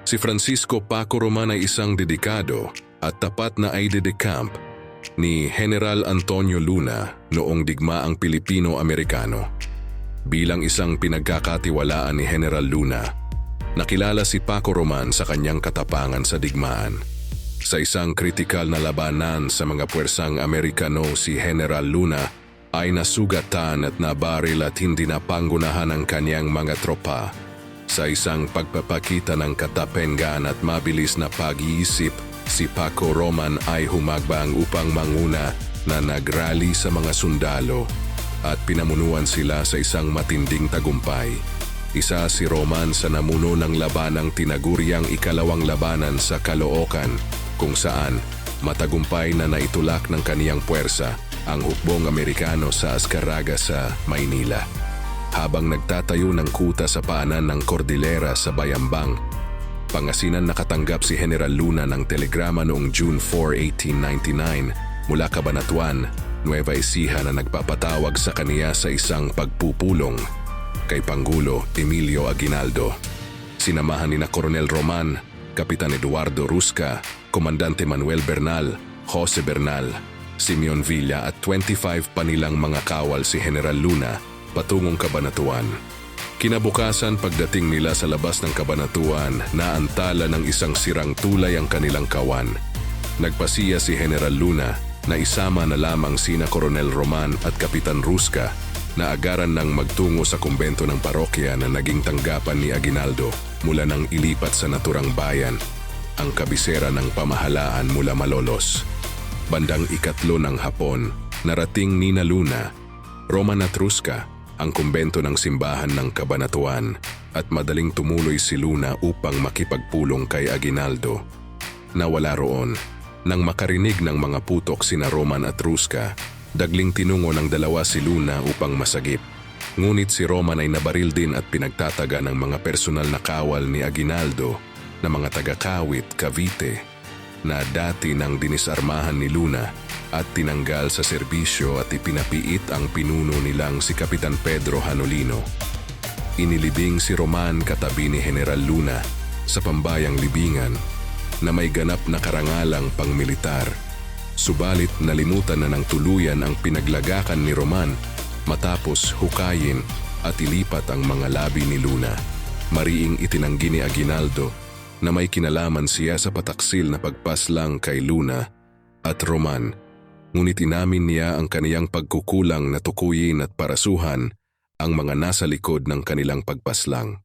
Si Francisco Paco Roman ay isang dedikado at tapat na aide de camp ni General Antonio Luna noong digmaang Pilipino-Amerikano. Bilang isang pinagkakatiwalaan ni General Luna, nakilala si Paco Roman sa kanyang katapangan sa digmaan. Sa isang kritikal na labanan sa mga puwersang Amerikano, si General Luna ay nasugatan at nabaril at hindi napanggunahan ang kanyang mga tropa. Sa isang pagpapakita ng katapengan at mabilis na pag-iisip, si Paco Roman ay humagbang upang manguna na nagrally sa mga sundalo at pinamunuan sila sa isang matinding tagumpay. Isa si Roman sa namuno ng labanang tinaguriang ikalawang labanan sa Caloocan, kung saan matagumpay na naitulak ng kaniyang puwersa ang hukbong Amerikano sa Azcárraga sa Maynila. Habang nagtatayo ng kuta sa paanan ng Cordillera sa Bayambang, Pangasinan, nakatanggap si General Luna ng telegrama noong June 4, 1899 mula Cabanatuan, Nueva Ecija na nagpapatawag sa kaniya sa isang pagpupulong kay Pangulo Emilio Aguinaldo. Sinamahan ni na Coronel Roman, Kapitan Eduardo Rusca, Komandante Manuel Bernal, Jose Bernal, Simeon Villa at 25 pa nilang mga kawal si General Luna patungong Cabanatuan. Kinabukasan, pagdating nila sa labas ng Cabanatuan, naantala ng isang sirang tulay ang kanilang kawan. Nagpasiya si General Luna na isama na lamang sina Coronel Roman at Kapitan Rusca na agaran ng magtungo sa kumbento ng parokya na naging tanggapan ni Aguinaldo mula nang ilipat sa naturang bayan, ang kabisera ng pamahalaan mula Malolos. Bandang 3 ng hapon, narating ni Luna, Roman at Rusca ang kumbento ng simbahan ng Cabanatuan at madaling tumuloy si Luna upang makipagpulong kay Aguinaldo. Nawala roon. Nang makarinig ng mga putok sina Roman at Rusca, dagling tinungo ng dalawa si Luna upang masagip. Ngunit si Roman ay nabaril din at pinagtataga ng mga personal na kawal ni Aguinaldo na mga taga-Kawit, Cavite, na dati nang dinisarmahan ni Luna at tinanggal sa serbisyo at ipinapiit ang pinuno nilang si Kapitan Pedro Hanolino. Inilibing si Roman katabi ni General Luna sa pambayang libingan na may ganap na karangalang pangmilitar. Subalit nalimutan na ng tuluyan ang pinaglagakan ni Roman matapos hukayin at ilipat ang mga labi ni Luna. Mariing itinanggi ni Aguinaldo na may kinalaman siya sa pataksil na pagpaslang kay Luna at Roman. Ngunit inamin niya ang kaniyang pagkukulang na tukuyin at parasuhan ang mga nasa likod ng kanilang pagpaslang.